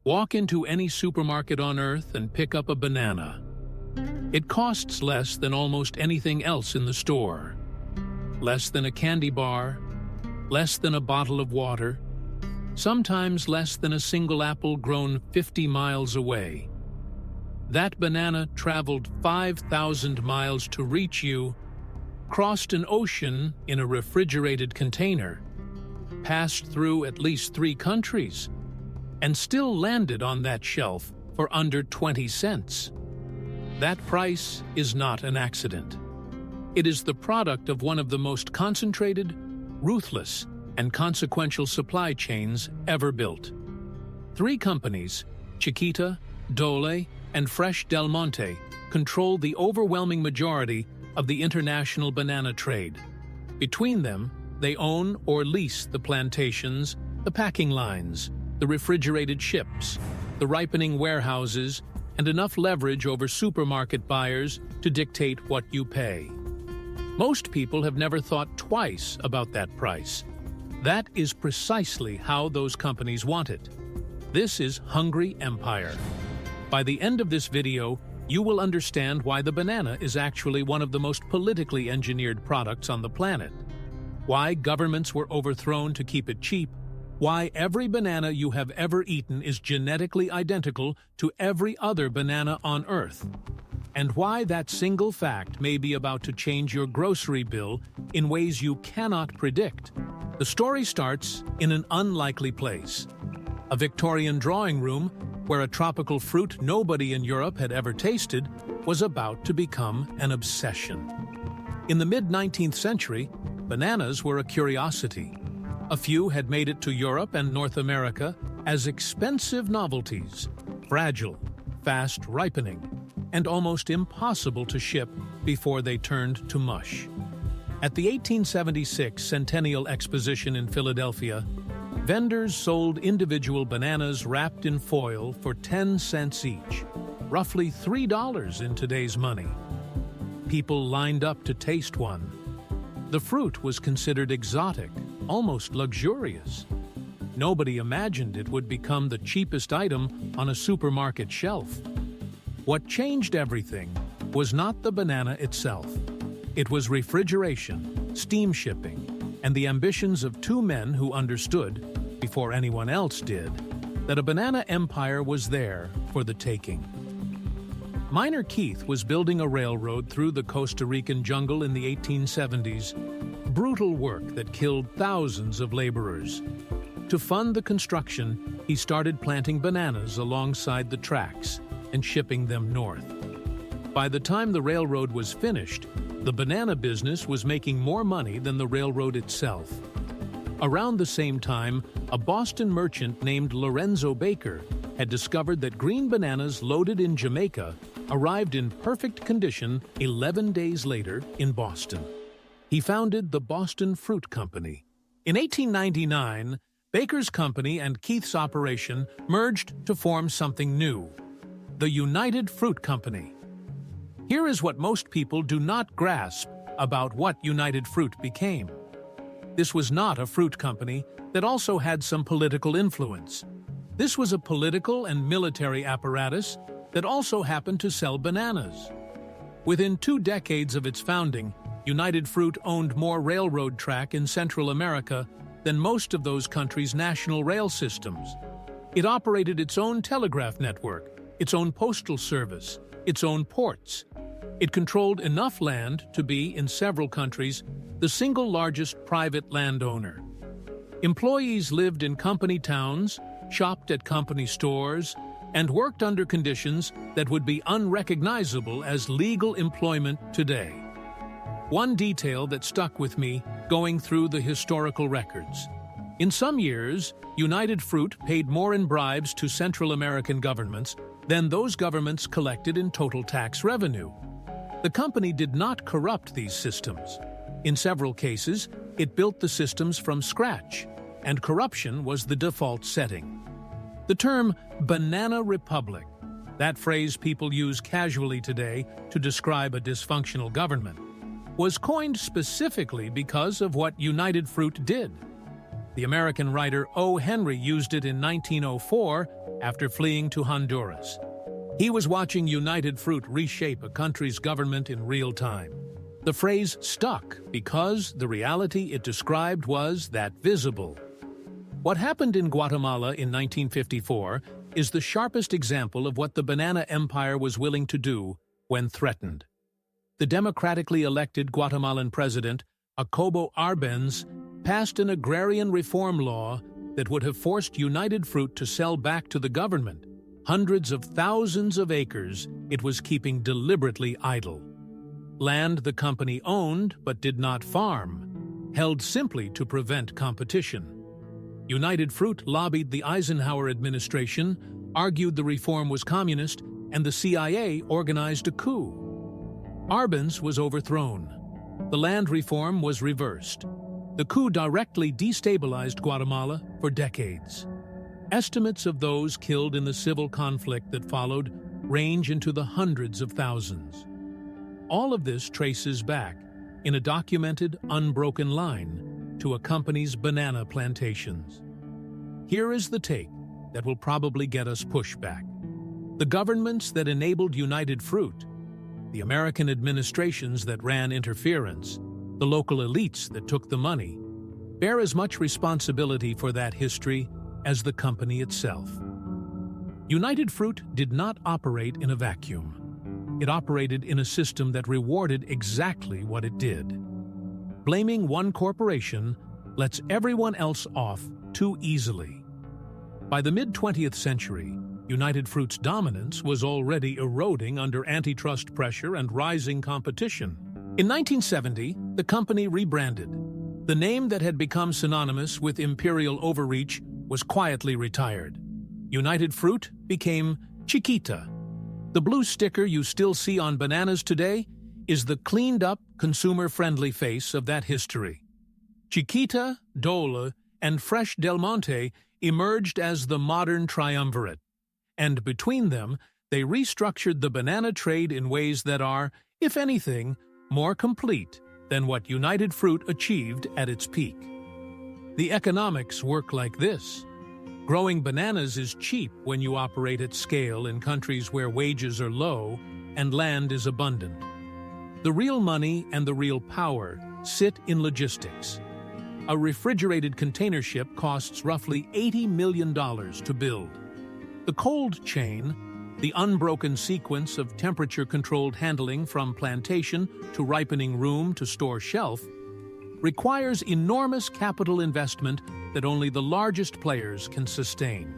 Walk into any supermarket on Earth and pick up a banana. It costs less than almost anything else in the store. Less than a candy bar, less than a bottle of water, sometimes less than a single apple grown 50 miles away. That banana traveled 5,000 miles to reach you, crossed an ocean in a refrigerated container, passed through at least 3 countries, and still landed on that shelf for under 20 cents. That price is not an accident. It is the product of one of the most concentrated, ruthless, and consequential supply chains ever built. 3 companies, Chiquita, Dole, and Fresh Del Monte, control the overwhelming majority of the international banana trade. Between them, they own or lease the plantations, the packing lines, the refrigerated ships, the ripening warehouses, and enough leverage over supermarket buyers to dictate what you pay. Most people have never thought twice about that price. That is precisely how those companies want it. This is hungry empire. By the end of this video, you will understand why the banana is actually one of the most politically engineered products on the planet, why governments were overthrown to keep it cheap, why every banana you have ever eaten is genetically identical to every other banana on Earth, and why that single fact may be about to change your grocery bill in ways you cannot predict. The story starts in an unlikely place, a Victorian drawing room where a tropical fruit nobody in Europe had ever tasted was about to become an obsession. In the mid-19th century, bananas were a curiosity. A few had made it to Europe and North America as expensive novelties, fragile, fast ripening, and almost impossible to ship before they turned to mush. At the 1876 Centennial Exposition in Philadelphia, vendors sold individual bananas wrapped in foil for 10 cents each, roughly $3 in today's money. People lined up to taste one. The fruit was considered exotic, almost luxurious. Nobody imagined it would become the cheapest item on a supermarket shelf. What changed everything was not the banana itself. It was refrigeration, steam shipping, and the ambitions of 2 men who understood, before anyone else did, that a banana empire was there for the taking. Miner Keith was building a railroad through the Costa Rican jungle in the 1870s, brutal work that killed thousands of laborers. To fund the construction, he started planting bananas alongside the tracks and shipping them north. By the time the railroad was finished, the banana business was making more money than the railroad itself. Around the same time, a Boston merchant named Lorenzo Baker had discovered that green bananas loaded in Jamaica arrived in perfect condition 11 days later in Boston. He founded the Boston Fruit Company. In 1899, Baker's company and Keith's operation merged to form something new, the United Fruit Company. Here is what most people do not grasp about what United Fruit became. This was not a fruit company that also had some political influence. This was a political and military apparatus that also happened to sell bananas. Within 2 decades of its founding, United Fruit owned more railroad track in Central America than most of those countries' national rail systems. It operated its own telegraph network, its own postal service, its own ports. It controlled enough land to be, in several countries, the single largest private landowner. Employees lived in company towns, shopped at company stores, and worked under conditions that would be unrecognizable as legal employment today. One detail that stuck with me going through the historical records. In some years, United Fruit paid more in bribes to Central American governments than those governments collected in total tax revenue. The company did not corrupt these systems. In several cases, it built the systems from scratch, and corruption was the default setting. The term banana republic, that phrase people use casually today to describe a dysfunctional government, was coined specifically because of what United Fruit did. The American writer O. Henry used it in 1904 after fleeing to Honduras. He was watching United Fruit reshape a country's government in real time. The phrase stuck because the reality it described was that visible. What happened in Guatemala in 1954 is the sharpest example of what the banana empire was willing to do when threatened. The democratically elected Guatemalan president, Jacobo Arbenz, passed an agrarian reform law that would have forced United Fruit to sell back to the government hundreds of thousands of acres it was keeping deliberately idle. Land the company owned but did not farm, held simply to prevent competition. United Fruit lobbied the Eisenhower administration, argued the reform was communist, and the CIA organized a coup. Arbenz was overthrown. The land reform was reversed. The coup directly destabilized Guatemala for decades. Estimates of those killed in the civil conflict that followed range into the hundreds of thousands. All of this traces back, in a documented, unbroken line, to a company's banana plantations. Here is the take that will probably get us pushback. The governments that enabled United Fruit, the American administrations that ran interference, the local elites that took the money, bear as much responsibility for that history as the company itself. United Fruit did not operate in a vacuum. It operated in a system that rewarded exactly what it did. Blaming one corporation lets everyone else off too easily. By the mid-20th century, United Fruit's dominance was already eroding under antitrust pressure and rising competition. In 1970, the company rebranded. The name that had become synonymous with imperial overreach was quietly retired. United Fruit became Chiquita. The blue sticker you still see on bananas today is the cleaned-up, consumer-friendly face of that history. Chiquita, Dole, and Fresh Del Monte emerged as the modern triumvirate, and between them, they restructured the banana trade in ways that are, if anything, more complete than what United Fruit achieved at its peak. The economics work like this. Growing bananas is cheap when you operate at scale in countries where wages are low and land is abundant. The real money and the real power sit in logistics. A refrigerated container ship costs roughly $80 million to build. The cold chain, the unbroken sequence of temperature-controlled handling from plantation to ripening room to store shelf, requires enormous capital investment that only the largest players can sustain.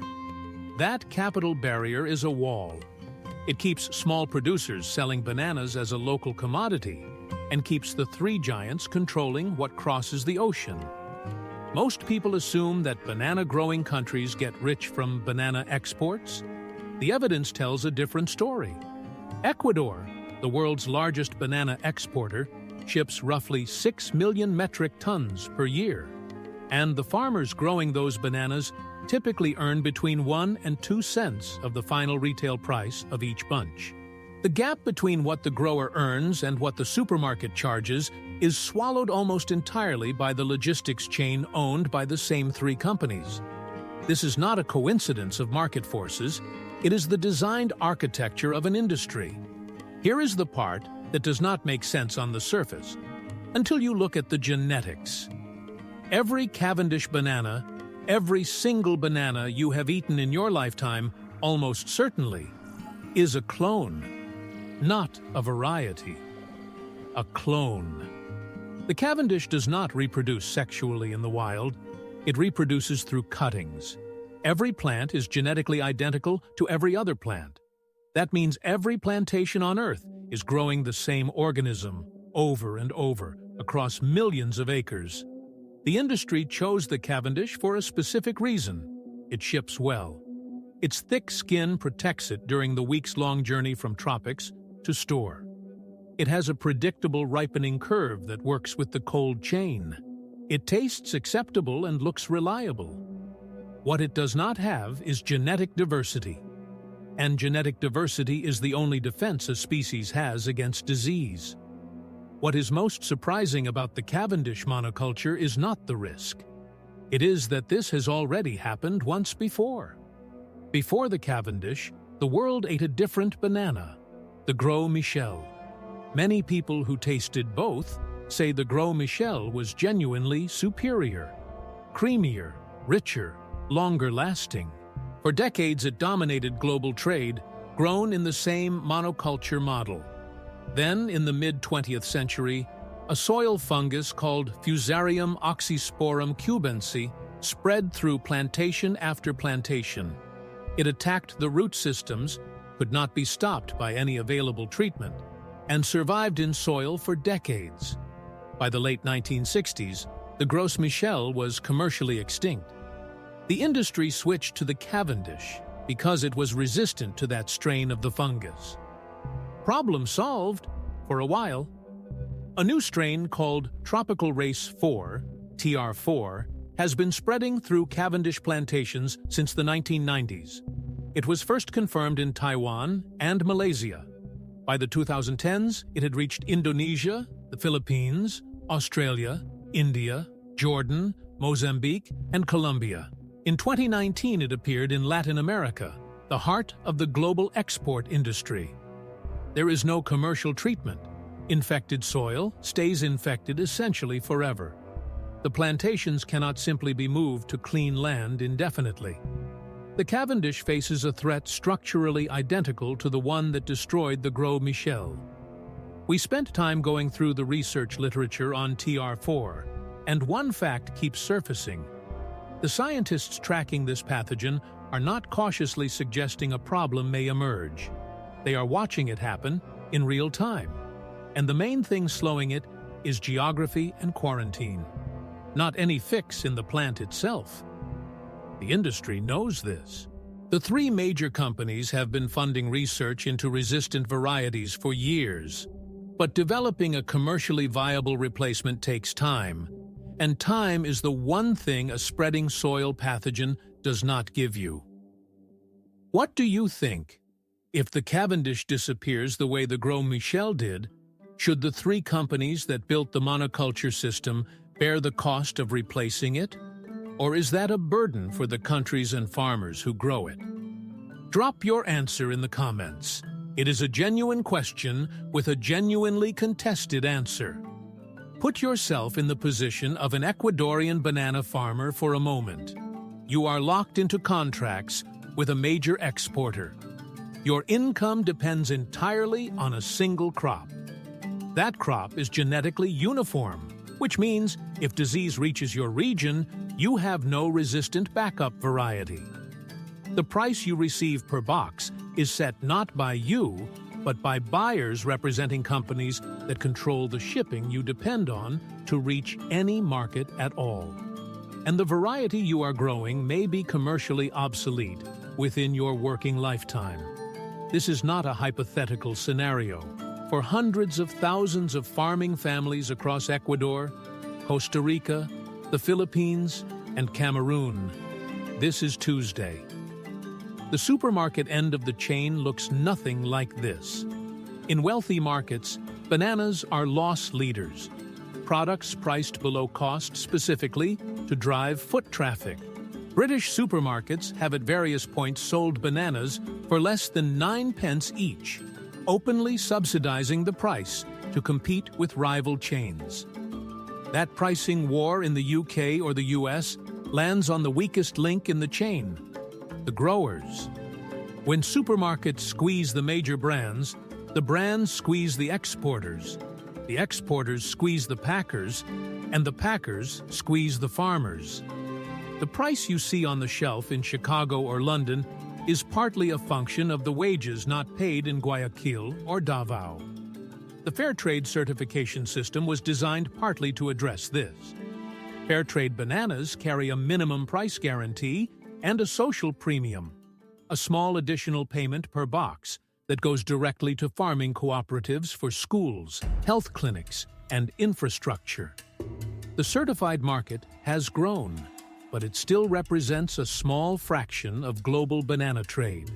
That capital barrier is a wall. It keeps small producers selling bananas as a local commodity and keeps the three giants controlling what crosses the ocean. Most people assume that banana-growing countries get rich from banana exports. The evidence tells a different story. Ecuador, the world's largest banana exporter, ships roughly 6 million metric tons per year. And the farmers growing those bananas typically earn between 1 and 2 cents of the final retail price of each bunch. The gap between what the grower earns and what the supermarket charges is swallowed almost entirely by the logistics chain owned by the same three companies. This is not a coincidence of market forces, it is the designed architecture of an industry. Here is the part that does not make sense on the surface, until you look at the genetics. Every Cavendish banana, every single banana you have eaten in your lifetime, almost certainly, is a clone, not a variety. A clone. The Cavendish does not reproduce sexually in the wild. It reproduces through cuttings. Every plant is genetically identical to every other plant. That means every plantation on Earth is growing the same organism over and over across millions of acres. The industry chose the Cavendish for a specific reason. It ships well. Its thick skin protects it during the weeks-long journey from tropics to store. It has a predictable ripening curve that works with the cold chain. It tastes acceptable and looks reliable. What it does not have is genetic diversity. And genetic diversity is the only defense a species has against disease. What is most surprising about the Cavendish monoculture is not the risk. It is that this has already happened once before. Before the Cavendish, the world ate a different banana, the Gros Michel. Many people who tasted both say the Gros Michel was genuinely superior, creamier, richer, longer lasting. For decades it dominated global trade, grown in the same monoculture model. Then, in the mid-20th century, a soil fungus called Fusarium oxysporum cubensi spread through plantation after plantation. It attacked the root systems, could not be stopped by any available treatment, and survived in soil for decades. By the late 1960s, the Gros Michel was commercially extinct. The industry switched to the Cavendish because it was resistant to that strain of the fungus. Problem solved for a while. A new strain called Tropical Race 4, TR4, has been spreading through Cavendish plantations since the 1990s. It was first confirmed in Taiwan and Malaysia. By the 2010s, it had reached Indonesia, the Philippines, Australia, India, Jordan, Mozambique, and Colombia. In 2019, it appeared in Latin America, the heart of the global export industry. There is no commercial treatment. Infected soil stays infected essentially forever. The plantations cannot simply be moved to clean land indefinitely. The Cavendish faces a threat structurally identical to the one that destroyed the Gros Michel. We spent time going through the research literature on TR4, and one fact keeps surfacing. The scientists tracking this pathogen are not cautiously suggesting a problem may emerge. They are watching it happen in real time. And the main thing slowing it is geography and quarantine, not any fix in the plant itself. The industry knows this. The three major companies have been funding research into resistant varieties for years. But developing a commercially viable replacement takes time, and time is the one thing a spreading soil pathogen does not give you. What do you think? If the Cavendish disappears the way the Gros Michel did, should the three companies that built the monoculture system bear the cost of replacing it? Or is that a burden for the countries and farmers who grow it? Drop your answer in the comments. It is a genuine question with a genuinely contested answer. Put yourself in the position of an Ecuadorian banana farmer for a moment. You are locked into contracts with a major exporter. Your income depends entirely on a single crop. That crop is genetically uniform, which means if disease reaches your region, you have no resistant backup variety. The price you receive per box is set not by you, but by buyers representing companies that control the shipping you depend on to reach any market at all. And the variety you are growing may be commercially obsolete within your working lifetime. This is not a hypothetical scenario. For hundreds of thousands of farming families across Ecuador, Costa Rica, the Philippines, and Cameroon, this is Tuesday. The supermarket end of the chain looks nothing like this. In wealthy markets, bananas are loss leaders, products priced below cost specifically to drive foot traffic. British supermarkets have at various points sold bananas for less than 9 pence each, openly subsidizing the price to compete with rival chains. That pricing war in the UK or the US lands on the weakest link in the chain, the growers. When supermarkets squeeze the major brands, the brands squeeze the exporters squeeze the packers, and the packers squeeze the farmers. The price you see on the shelf in Chicago or London is partly a function of the wages not paid in Guayaquil or Davao. The Fair Trade certification system was designed partly to address this. Fair Trade bananas carry a minimum price guarantee and a social premium, a small additional payment per box that goes directly to farming cooperatives for schools, health clinics, and infrastructure. The certified market has grown, but it still represents a small fraction of global banana trade.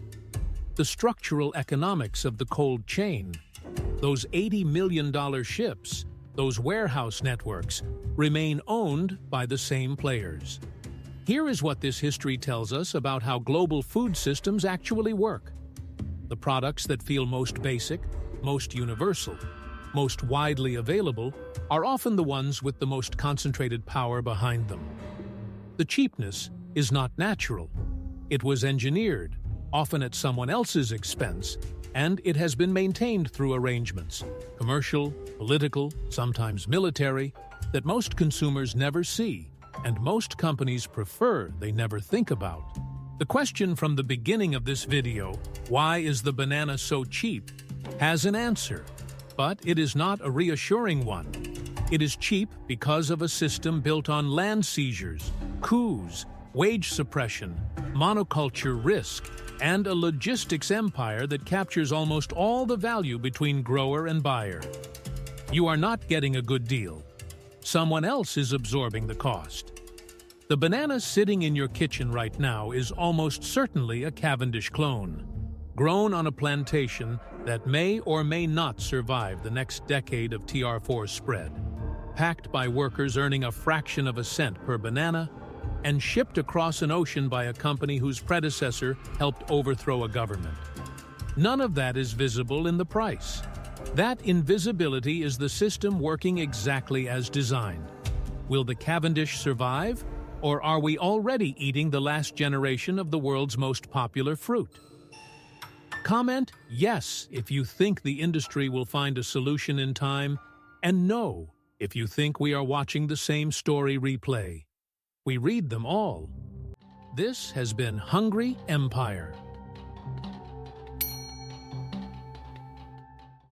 The structural economics of the cold chain, those $80 million ships, those warehouse networks, remain owned by the same players. Here is what this history tells us about how global food systems actually work. The products that feel most basic, most universal, most widely available are often the ones with the most concentrated power behind them. The cheapness is not natural. It was engineered, often at someone else's expense, and it has been maintained through arrangements, commercial, political, sometimes military, that most consumers never see, and most companies prefer they never think about. The question from the beginning of this video, why is the banana so cheap, has an answer, but it is not a reassuring one. It is cheap because of a system built on land seizures, coups, wage suppression, monoculture risk, and a logistics empire that captures almost all the value between grower and buyer. You are not getting a good deal. Someone else is absorbing the cost. The banana sitting in your kitchen right now is almost certainly a Cavendish clone, grown on a plantation that may or may not survive the next decade of TR4 spread, packed by workers earning a fraction of a cent per banana, and shipped across an ocean by a company whose predecessor helped overthrow a government. None of that is visible in the price. That invisibility is the system working exactly as designed. Will the Cavendish survive, or are we already eating the last generation of the world's most popular fruit? Comment yes if you think the industry will find a solution in time, and no if you think we are watching the same story replay. We read them all. This has been Hungry Empire.